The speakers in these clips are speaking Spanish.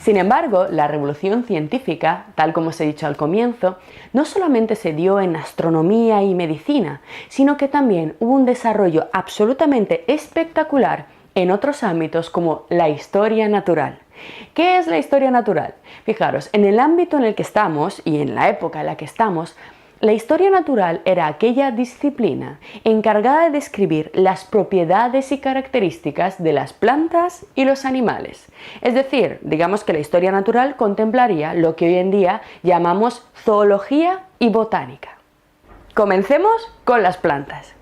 Sin embargo, la revolución científica, tal como os he dicho al comienzo, no solamente se dio en astronomía y medicina, sino que también hubo un desarrollo absolutamente espectacular en otros ámbitos como la historia natural. ¿Qué es la historia natural? Fijaros, en el ámbito en el que estamos y en la época en la que estamos, la historia natural era aquella disciplina encargada de describir las propiedades y características de las plantas y los animales. Es decir, digamos que la historia natural contemplaría lo que hoy en día llamamos zoología y botánica. Comencemos con las plantas.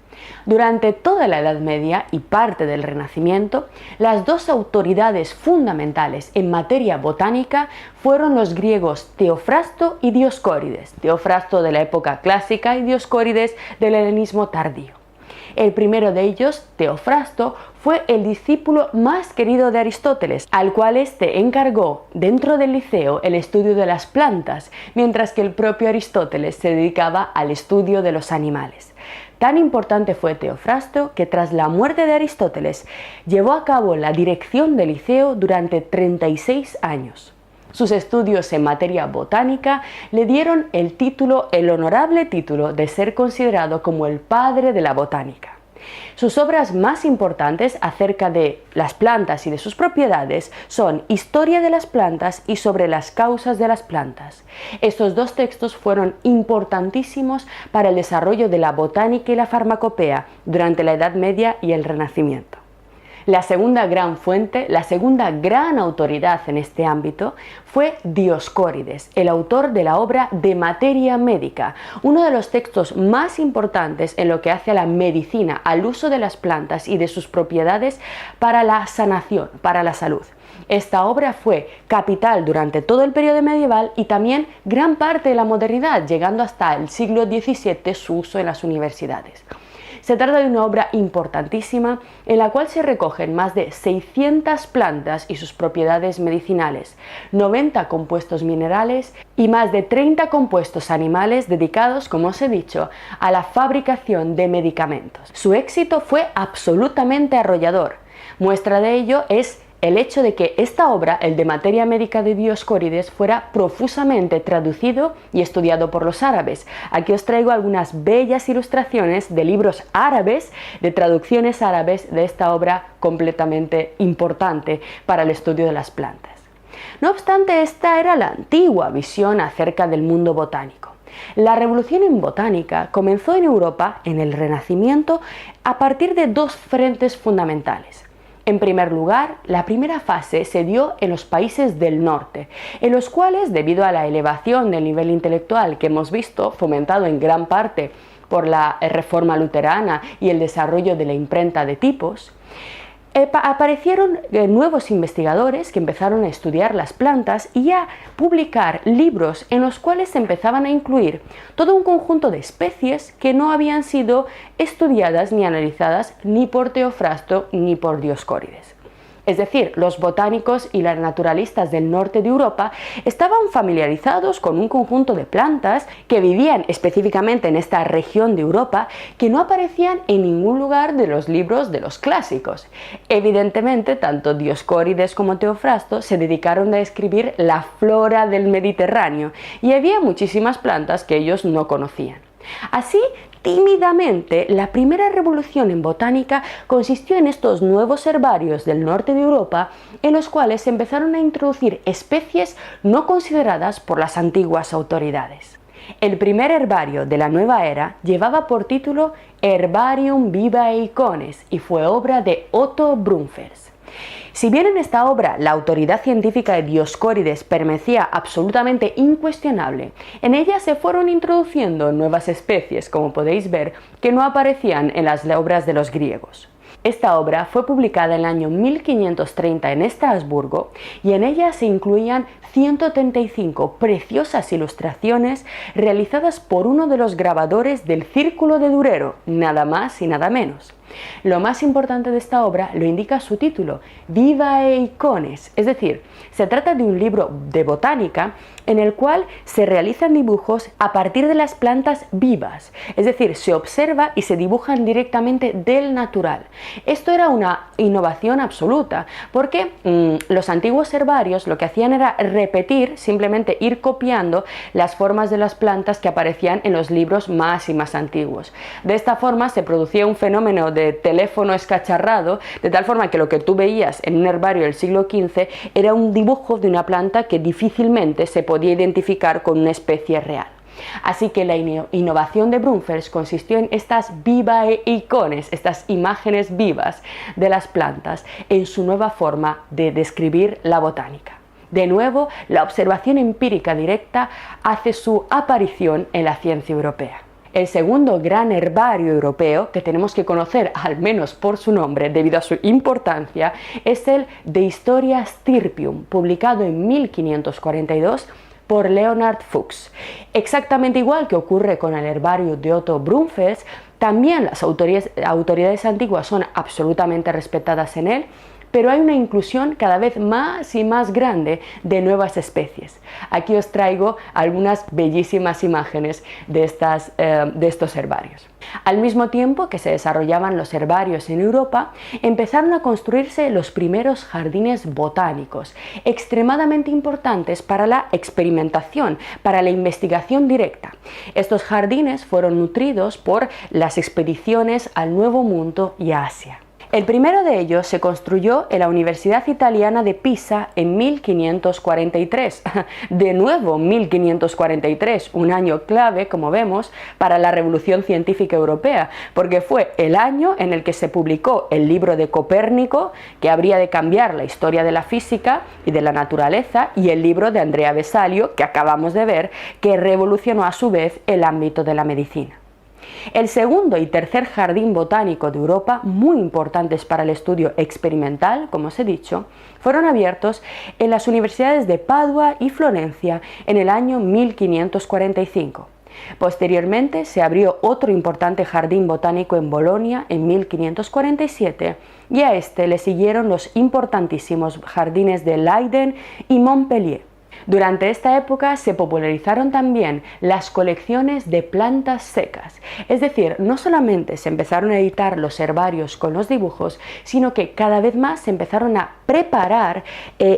Durante toda la Edad Media y parte del Renacimiento, las dos autoridades fundamentales en materia botánica fueron los griegos Teofrasto y Dioscórides, Teofrasto de la época clásica y Dioscórides del helenismo tardío. El primero de ellos, Teofrasto, fue el discípulo más querido de Aristóteles, al cual éste encargó dentro del Liceo el estudio de las plantas, mientras que el propio Aristóteles se dedicaba al estudio de los animales. Tan importante fue Teofrasto que tras la muerte de Aristóteles llevó a cabo la dirección del Liceo durante 36 años. Sus estudios en materia botánica le dieron el honorable título de ser considerado como el padre de la botánica. Sus obras más importantes acerca de las plantas y de sus propiedades son Historia de las plantas y Sobre las causas de las plantas. Estos dos textos fueron importantísimos para el desarrollo de la botánica y la farmacopea durante la Edad Media y el Renacimiento. La segunda gran fuente, la segunda gran autoridad en este ámbito fue Dioscórides, el autor de la obra De Materia Medica, uno de los textos más importantes en lo que hace a la medicina, al uso de las plantas y de sus propiedades para la sanación, para la salud. Esta obra fue capital durante todo el periodo medieval y también gran parte de la modernidad, llegando hasta el siglo XVII su uso en las universidades. Se trata de una obra importantísima en la cual se recogen más de 600 plantas y sus propiedades medicinales, 90 compuestos minerales y más de 30 compuestos animales dedicados, como os he dicho, a la fabricación de medicamentos. Su éxito fue absolutamente arrollador. Muestra de ello es el hecho de que esta obra, el De Materia Medica de Dioscórides, fuera profusamente traducido y estudiado por los árabes. Aquí os traigo algunas bellas ilustraciones de libros árabes, de traducciones árabes de esta obra completamente importante para el estudio de las plantas. No obstante, esta era la antigua visión acerca del mundo botánico. La revolución en botánica comenzó en Europa, en el Renacimiento, a partir de dos frentes fundamentales. En primer lugar, la primera fase se dio en los países del norte, en los cuales, debido a la elevación del nivel intelectual que hemos visto, fomentado en gran parte por la reforma luterana y el desarrollo de la imprenta de tipos, aparecieron nuevos investigadores que empezaron a estudiar las plantas y a publicar libros en los cuales se empezaban a incluir todo un conjunto de especies que no habían sido estudiadas ni analizadas ni por Teofrasto ni por Dioscórides. Es decir, los botánicos y los naturalistas del norte de Europa estaban familiarizados con un conjunto de plantas que vivían específicamente en esta región de Europa que no aparecían en ningún lugar de los libros de los clásicos. Evidentemente, tanto Dioscórides como Teofrasto se dedicaron a describir la flora del Mediterráneo y había muchísimas plantas que ellos no conocían. Así, tímidamente, la primera revolución en botánica consistió en estos nuevos herbarios del norte de Europa en los cuales se empezaron a introducir especies no consideradas por las antiguas autoridades. El primer herbario de la nueva era llevaba por título Herbarium Vivae Icones y fue obra de Otto Brunfels. Si bien en esta obra la autoridad científica de Dioscórides permanecía absolutamente incuestionable, en ella se fueron introduciendo nuevas especies, como podéis ver, que no aparecían en las obras de los griegos. Esta obra fue publicada en el año 1530 en Estrasburgo y en ella se incluían 135 preciosas ilustraciones realizadas por uno de los grabadores del Círculo de Durero, nada más y nada menos. Lo más importante de esta obra lo indica su título, Vivae Icones, es decir, se trata de un libro de botánica en el cual se realizan dibujos a partir de las plantas vivas, es decir, se observa y se dibujan directamente del natural. Esto era una innovación absoluta, porque los antiguos herbarios lo que hacían era repetir, simplemente ir copiando las formas de las plantas que aparecían en los libros más y más antiguos. De esta forma se producía un fenómeno de teléfono escacharrado, de tal forma que lo que tú veías en un herbario del siglo XV era un dibujo de una planta que difícilmente se podía identificar con una especie real. Así que la innovación de Brunfels consistió en estas vivae icones, estas imágenes vivas de las plantas, en su nueva forma de describir la botánica. De nuevo, la observación empírica directa hace su aparición en la ciencia europea. El segundo gran herbario europeo, que tenemos que conocer al menos por su nombre debido a su importancia, es el De Historia Stirpium, publicado en 1542 por Leonhard Fuchs. Exactamente igual que ocurre con el herbario de Otto Brunfels, también las autoridades antiguas son absolutamente respetadas en él, pero hay una inclusión cada vez más y más grande de nuevas especies. Aquí os traigo algunas bellísimas imágenes de estos herbarios. Al mismo tiempo que se desarrollaban los herbarios en Europa, empezaron a construirse los primeros jardines botánicos, extremadamente importantes para la experimentación, para la investigación directa. Estos jardines fueron nutridos por las expediciones al Nuevo Mundo y a Asia. El primero de ellos se construyó en la Universidad Italiana de Pisa en 1543. De nuevo 1543, un año clave, como vemos, para la Revolución Científica Europea, porque fue el año en el que se publicó el libro de Copérnico, que habría de cambiar la historia de la física y de la naturaleza, y el libro de Andrea Vesalio, que acabamos de ver, que revolucionó a su vez el ámbito de la medicina. El segundo y tercer jardín botánico de Europa, muy importantes para el estudio experimental, como os he dicho, fueron abiertos en las universidades de Padua y Florencia en el año 1545. Posteriormente se abrió otro importante jardín botánico en Bolonia en 1547 y a este le siguieron los importantísimos jardines de Leiden y Montpellier. Durante esta época se popularizaron también las colecciones de plantas secas, es decir, no solamente se empezaron a editar los herbarios con los dibujos, sino que cada vez más se empezaron a preparar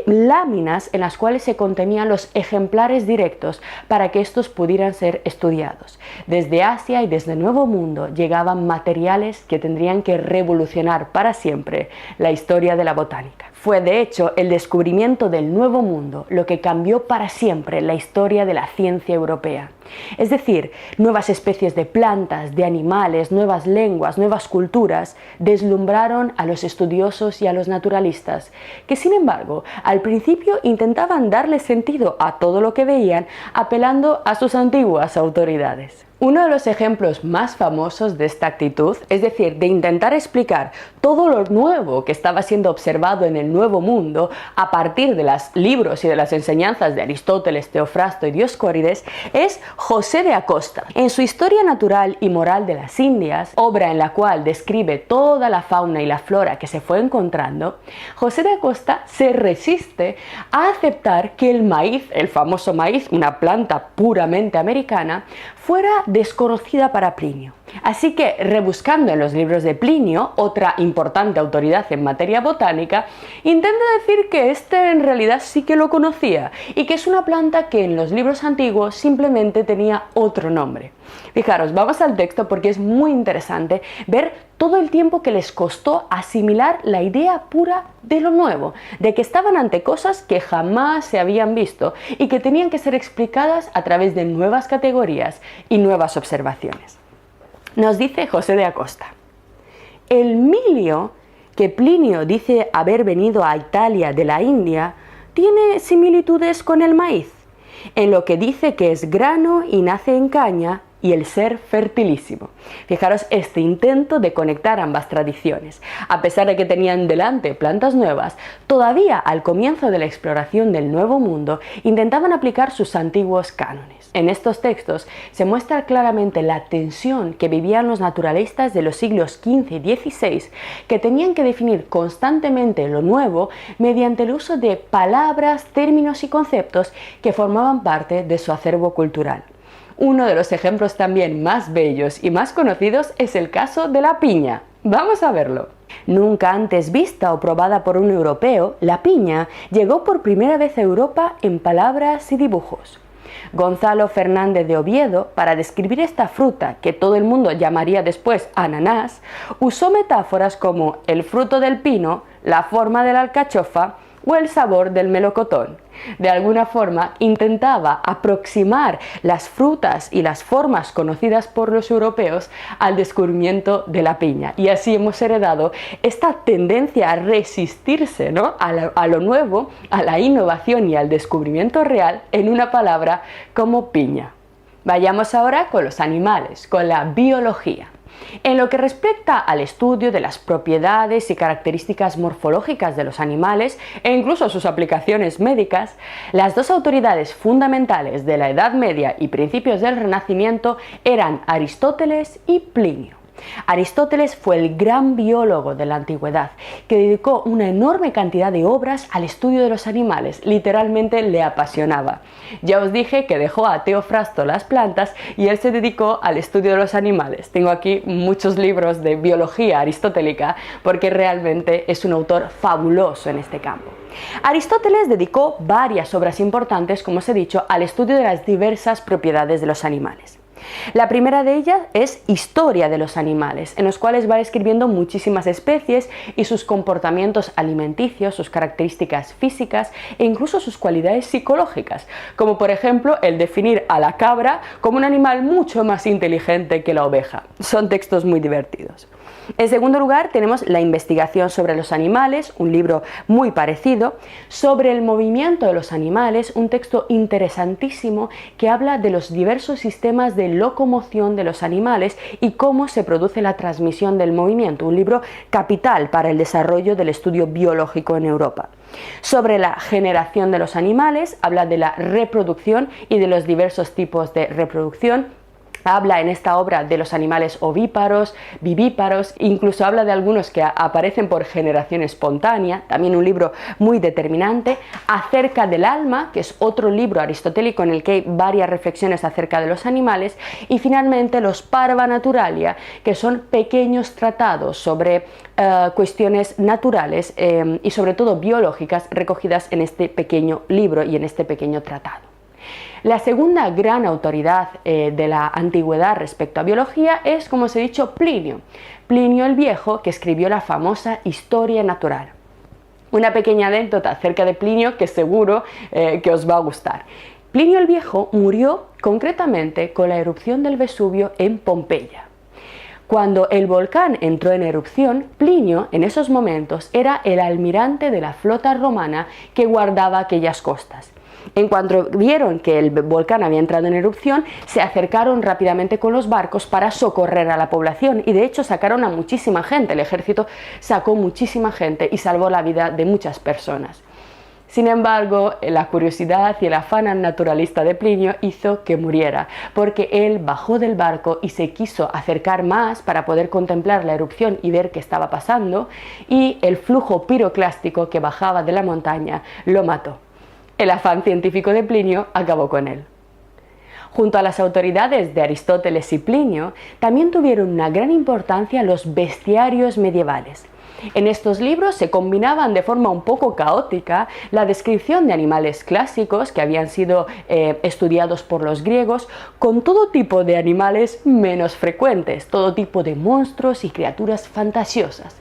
láminas en las cuales se contenían los ejemplares directos para que estos pudieran ser estudiados. Desde Asia y desde el Nuevo Mundo llegaban materiales que tendrían que revolucionar para siempre la historia de la botánica. Fue de hecho el descubrimiento del Nuevo Mundo lo que cambió para siempre la historia de la ciencia europea. Es decir, nuevas especies de plantas, de animales, nuevas lenguas, nuevas culturas deslumbraron a los estudiosos y a los naturalistas, que sin embargo al principio intentaban darle sentido a todo lo que veían apelando a sus antiguas autoridades. Uno de los ejemplos más famosos de esta actitud, es decir, de intentar explicar todo lo nuevo que estaba siendo observado en el Nuevo Mundo a partir de los libros y de las enseñanzas de Aristóteles, Teofrasto y Dioscórides, es José de Acosta. En su Historia Natural y Moral de las Indias, obra en la cual describe toda la fauna y la flora que se fue encontrando, José de Acosta se resiste a aceptar que el maíz, el famoso maíz, una planta puramente americana, fuera desconocida para Plinio. Así que, rebuscando en los libros de Plinio, otra importante autoridad en materia botánica, intenta decir que este en realidad sí que lo conocía y que es una planta que en los libros antiguos simplemente tenía otro nombre. Fijaros, vamos al texto porque es muy interesante ver todo el tiempo que les costó asimilar la idea pura de lo nuevo, de que estaban ante cosas que jamás se habían visto y que tenían que ser explicadas a través de nuevas categorías y nuevas observaciones. Nos dice José de Acosta: el milio, que Plinio dice haber venido a Italia de la India, tiene similitudes con el maíz. En lo que dice que es grano y nace en caña, y el ser fertilísimo. Fijaros este intento de conectar ambas tradiciones. A pesar de que tenían delante plantas nuevas, todavía al comienzo de la exploración del Nuevo Mundo intentaban aplicar sus antiguos cánones. En estos textos se muestra claramente la tensión que vivían los naturalistas de los siglos XV y XVI, que tenían que definir constantemente lo nuevo mediante el uso de palabras, términos y conceptos que formaban parte de su acervo cultural. Uno de los ejemplos también más bellos y más conocidos es el caso de la piña. Vamos a verlo. Nunca antes vista o probada por un europeo, la piña llegó por primera vez a Europa en palabras y dibujos. Gonzalo Fernández de Oviedo, para describir esta fruta que todo el mundo llamaría después ananás, usó metáforas como el fruto del pino, la forma de la alcachofa o el sabor del melocotón. De alguna forma intentaba aproximar las frutas y las formas conocidas por los europeos al descubrimiento de la piña, y así hemos heredado esta tendencia a resistirse, ¿no?, a lo nuevo, a la innovación y al descubrimiento real en una palabra como piña. Vayamos ahora con los animales, con la biología. En lo que respecta al estudio de las propiedades y características morfológicas de los animales e incluso sus aplicaciones médicas, las dos autoridades fundamentales de la Edad Media y principios del Renacimiento eran Aristóteles y Plinio. Aristóteles fue el gran biólogo de la antigüedad, que dedicó una enorme cantidad de obras al estudio de los animales, literalmente le apasionaba. Ya os dije que dejó a Teofrasto las plantas y él se dedicó al estudio de los animales. Tengo aquí muchos libros de biología aristotélica porque realmente es un autor fabuloso en este campo. Aristóteles dedicó varias obras importantes, como os he dicho, al estudio de las diversas propiedades de los animales. La primera de ellas es Historia de los animales, en los cuales va describiendo muchísimas especies y sus comportamientos alimenticios, sus características físicas e incluso sus cualidades psicológicas, como por ejemplo el definir a la cabra como un animal mucho más inteligente que la oveja. Son textos muy divertidos. En segundo lugar, tenemos La investigación sobre los animales, un libro muy parecido, sobre el movimiento de los animales, un texto interesantísimo que habla de los diversos sistemas de locomoción de los animales y cómo se produce la transmisión del movimiento, un libro capital para el desarrollo del estudio biológico en Europa. Sobre la generación de los animales, habla de la reproducción y de los diversos tipos de reproducción. Habla en esta obra de los animales ovíparos, vivíparos, incluso habla de algunos que aparecen por generación espontánea, también un libro muy determinante. Acerca del alma, que es otro libro aristotélico en el que hay varias reflexiones acerca de los animales. Y finalmente los Parva Naturalia, que son pequeños tratados sobre cuestiones naturales y sobre todo biológicas recogidas en este pequeño libro y en este pequeño tratado. La segunda gran autoridad de la antigüedad respecto a biología es, como os he dicho, Plinio. Plinio el Viejo, que escribió la famosa Historia Natural. Una pequeña anécdota acerca de Plinio que seguro que os va a gustar. Plinio el Viejo murió concretamente con la erupción del Vesubio en Pompeya. Cuando el volcán entró en erupción, Plinio en esos momentos era el almirante de la flota romana que guardaba aquellas costas. En cuanto vieron que el volcán había entrado en erupción, se acercaron rápidamente con los barcos para socorrer a la población y de hecho sacaron a muchísima gente. El ejército sacó muchísima gente y salvó la vida de muchas personas. Sin embargo, la curiosidad y el afán naturalista de Plinio hizo que muriera, porque él bajó del barco y se quiso acercar más para poder contemplar la erupción y ver qué estaba pasando, y el flujo piroclástico que bajaba de la montaña lo mató. El afán científico de Plinio acabó con él. Junto a las autoridades de Aristóteles y Plinio, también tuvieron una gran importancia los bestiarios medievales. En estos libros se combinaban de forma un poco caótica la descripción de animales clásicos que habían sido estudiados por los griegos, con todo tipo de animales menos frecuentes, todo tipo de monstruos y criaturas fantasiosas.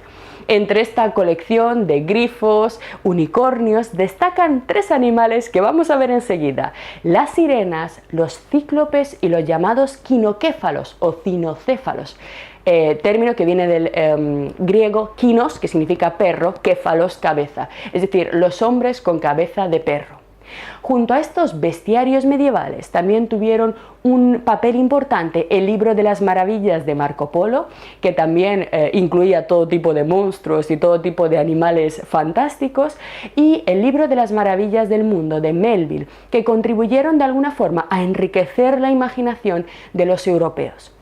Entre esta colección de grifos, unicornios, destacan tres animales que vamos a ver enseguida: las sirenas, los cíclopes y los llamados quinoquéfalos o cinocéfalos, término que viene del griego kinos, que significa perro, kéfalos, cabeza, es decir, los hombres con cabeza de perro. Junto a estos bestiarios medievales también tuvieron un papel importante el libro de las maravillas de Marco Polo, que también incluía todo tipo de monstruos y todo tipo de animales fantásticos, y el libro de las maravillas del mundo de Melville, que contribuyeron de alguna forma a enriquecer la imaginación de los europeos.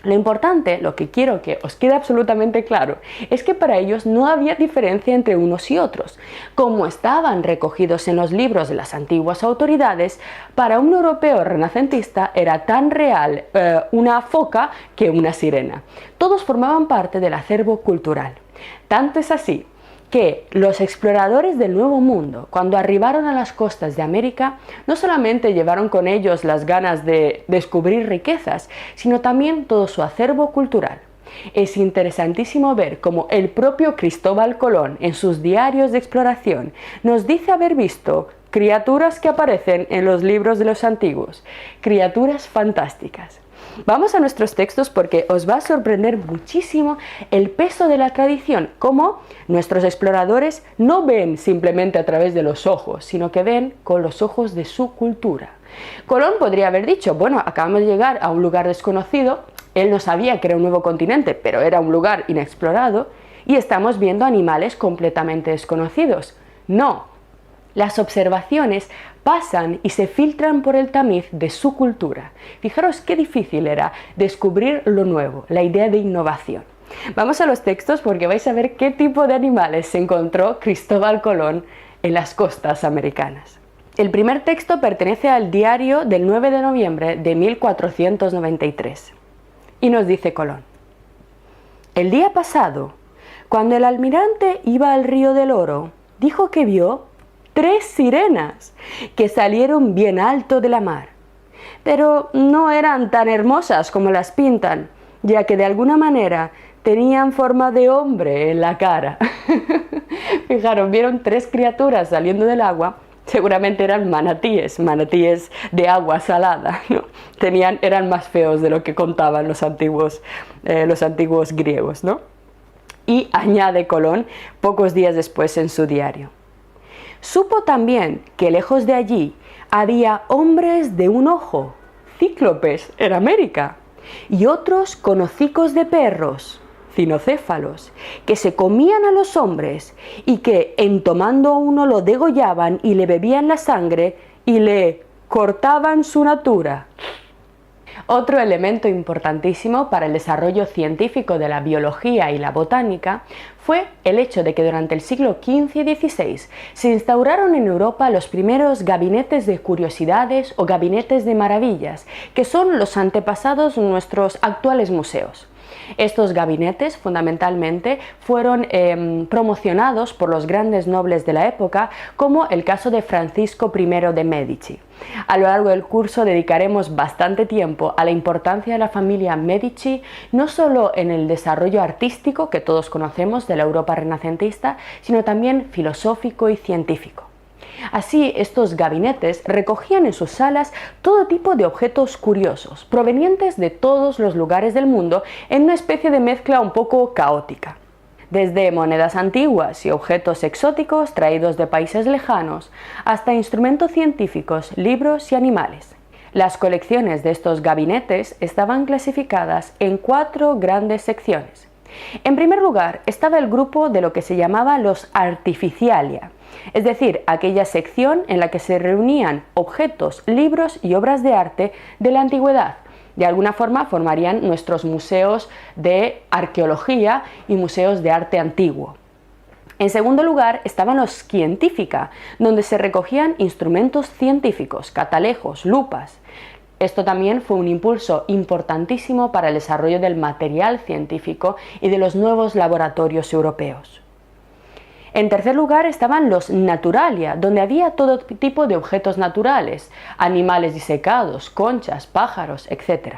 Lo importante, lo que quiero que os quede absolutamente claro, es que para ellos no había diferencia entre unos y otros. Como estaban recogidos en los libros de las antiguas autoridades, para un europeo renacentista era tan real una foca que una sirena. Todos formaban parte del acervo cultural. Tanto es así que los exploradores del Nuevo Mundo, cuando arribaron a las costas de América, no solamente llevaron con ellos las ganas de descubrir riquezas, sino también todo su acervo cultural. Es interesantísimo ver cómo el propio Cristóbal Colón, en sus diarios de exploración, nos dice haber visto criaturas que aparecen en los libros de los antiguos, criaturas fantásticas. Vamos a nuestros textos porque os va a sorprender muchísimo el peso de la tradición, cómo nuestros exploradores no ven simplemente a través de los ojos, sino que ven con los ojos de su cultura. Colón podría haber dicho, bueno, acabamos de llegar a un lugar desconocido, él no sabía que era un nuevo continente, pero era un lugar inexplorado, y estamos viendo animales completamente desconocidos. No, las observaciones pasan y se filtran por el tamiz de su cultura. Fijaros qué difícil era descubrir lo nuevo, la idea de innovación. Vamos a los textos porque vais a ver qué tipo de animales se encontró Cristóbal Colón en las costas americanas. El primer texto pertenece al diario del 9 de noviembre de 1493 y nos dice Colón: el día pasado, cuando el almirante iba al río del Oro, dijo que vio 3 sirenas que salieron bien alto de la mar, pero no eran tan hermosas como las pintan, ya que de alguna manera tenían forma de hombre en la cara. Fijaros, vieron 3 criaturas saliendo del agua, seguramente eran manatíes de agua salada, ¿no? Eran más feos de lo que contaban los antiguos griegos, ¿no? Y añade Colón pocos días después en su diario: supo también que lejos de allí había hombres de un ojo, cíclopes en América, y otros con hocicos de perros, cinocéfalos, que se comían a los hombres y que, en tomando a uno, lo degollaban y le bebían la sangre y le cortaban su natura. Otro elemento importantísimo para el desarrollo científico de la biología y la botánica fue el hecho de que durante el siglo XV y XVI se instauraron en Europa los primeros gabinetes de curiosidades o gabinetes de maravillas, que son los antepasados de nuestros actuales museos. Estos gabinetes fundamentalmente fueron promocionados por los grandes nobles de la época, como el caso de Francisco I de Medici. A lo largo del curso dedicaremos bastante tiempo a la importancia de la familia Medici, no solo en el desarrollo artístico que todos conocemos de la Europa renacentista, sino también filosófico y científico. Así, estos gabinetes recogían en sus salas todo tipo de objetos curiosos, provenientes de todos los lugares del mundo, en una especie de mezcla un poco caótica. Desde monedas antiguas y objetos exóticos traídos de países lejanos, hasta instrumentos científicos, libros y animales. Las colecciones de estos gabinetes estaban clasificadas en 4 grandes secciones. En primer lugar estaba el grupo de lo que se llamaba los artificialia, es decir, aquella sección en la que se reunían objetos, libros y obras de arte de la antigüedad. De alguna forma formarían nuestros museos de arqueología y museos de arte antiguo. En segundo lugar estaban los scientifica, donde se recogían instrumentos científicos, catalejos, lupas. Esto también fue un impulso importantísimo para el desarrollo del material científico y de los nuevos laboratorios europeos. En tercer lugar estaban los naturalia, donde había todo tipo de objetos naturales, animales disecados, conchas, pájaros, etc.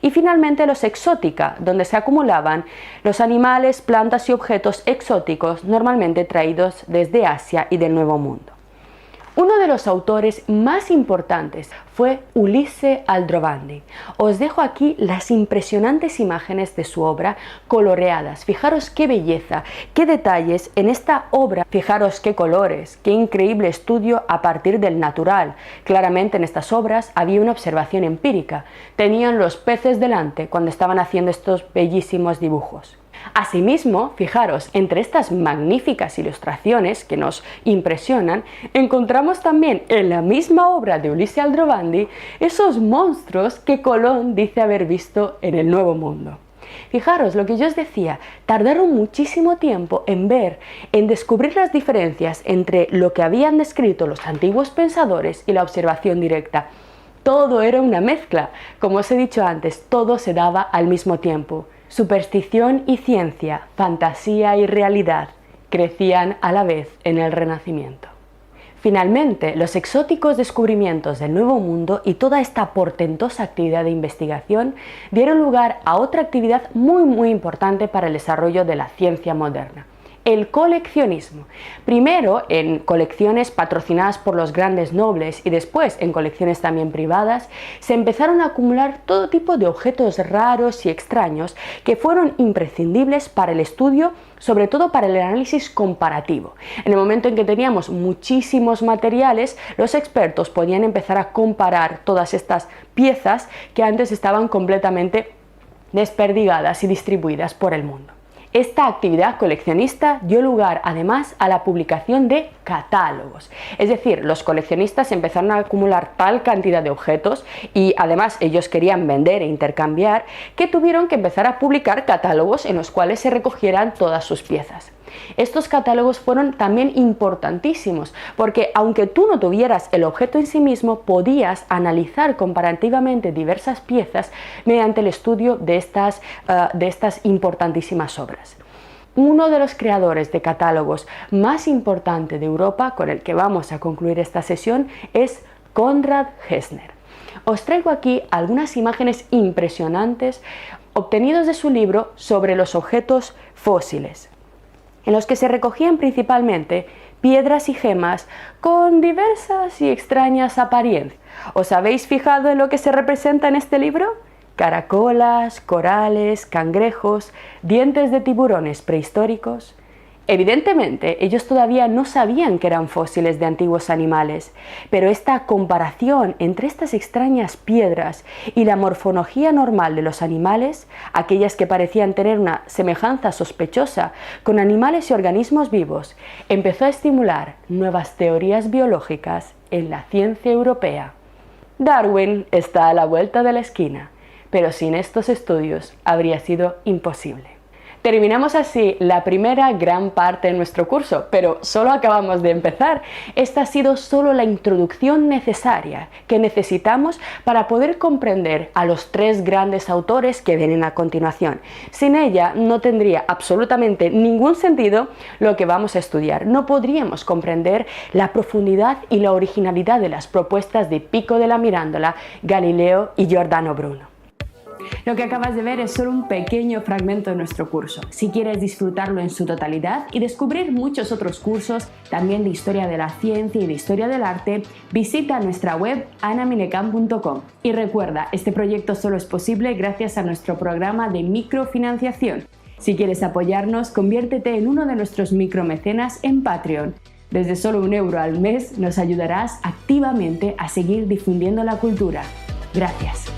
Y finalmente los exótica, donde se acumulaban los animales, plantas y objetos exóticos normalmente traídos desde Asia y del Nuevo Mundo. Uno de los autores más importantes fue Ulisse Aldrovandi. Os dejo aquí las impresionantes imágenes de su obra coloreadas. Fijaros qué belleza, qué detalles en esta obra. Fijaros qué colores, qué increíble estudio a partir del natural. Claramente en estas obras había una observación empírica. Tenían los peces delante cuando estaban haciendo estos bellísimos dibujos. Asimismo, fijaros, entre estas magníficas ilustraciones que nos impresionan, encontramos también en la misma obra de Ulisse Aldrovandi esos monstruos que Colón dice haber visto en el Nuevo Mundo. Fijaros, lo que yo os decía, tardaron muchísimo tiempo en descubrir las diferencias entre lo que habían descrito los antiguos pensadores y la observación directa. Todo era una mezcla, como os he dicho antes, todo se daba al mismo tiempo. Superstición y ciencia, fantasía y realidad, crecían a la vez en el Renacimiento. Finalmente, los exóticos descubrimientos del Nuevo Mundo y toda esta portentosa actividad de investigación dieron lugar a otra actividad muy importante para el desarrollo de la ciencia moderna: el coleccionismo. Primero en colecciones patrocinadas por los grandes nobles y después en colecciones también privadas, se empezaron a acumular todo tipo de objetos raros y extraños que fueron imprescindibles para el estudio, sobre todo para el análisis comparativo. En el momento en que teníamos muchísimos materiales, los expertos podían empezar a comparar todas estas piezas que antes estaban completamente desperdigadas y distribuidas por el mundo. Esta actividad coleccionista dio lugar además a la publicación de catálogos, es decir, los coleccionistas empezaron a acumular tal cantidad de objetos y además ellos querían vender e intercambiar, que tuvieron que empezar a publicar catálogos en los cuales se recogieran todas sus piezas. Estos catálogos fueron también importantísimos porque aunque tú no tuvieras el objeto en sí mismo, podías analizar comparativamente diversas piezas mediante el estudio de estas importantísimas obras. Uno de los creadores de catálogos más importante de Europa, con el que vamos a concluir esta sesión, es Konrad Gessner. Os traigo aquí algunas imágenes impresionantes obtenidas de su libro sobre los objetos fósiles, en los que se recogían principalmente piedras y gemas con diversas y extrañas apariencias. ¿Os habéis fijado en lo que se representa en este libro? Caracolas, corales, cangrejos, dientes de tiburones prehistóricos. Evidentemente, ellos todavía no sabían que eran fósiles de antiguos animales, pero esta comparación entre estas extrañas piedras y la morfología normal de los animales, aquellas que parecían tener una semejanza sospechosa con animales y organismos vivos, empezó a estimular nuevas teorías biológicas en la ciencia europea. Darwin está a la vuelta de la esquina, pero sin estos estudios habría sido imposible. Terminamos así la primera gran parte de nuestro curso, pero solo acabamos de empezar. Esta ha sido solo la introducción necesaria que necesitamos para poder comprender a los tres grandes autores que vienen a continuación. Sin ella no tendría absolutamente ningún sentido lo que vamos a estudiar. No podríamos comprender la profundidad y la originalidad de las propuestas de Pico della Mirandola, Galileo y Giordano Bruno. Lo que acabas de ver es solo un pequeño fragmento de nuestro curso. Si quieres disfrutarlo en su totalidad y descubrir muchos otros cursos, también de historia de la ciencia y de historia del arte, visita nuestra web anaminecam.com. Y recuerda, este proyecto solo es posible gracias a nuestro programa de microfinanciación. Si quieres apoyarnos, conviértete en uno de nuestros micromecenas en Patreon. Desde solo €1 al mes nos ayudarás activamente a seguir difundiendo la cultura. Gracias.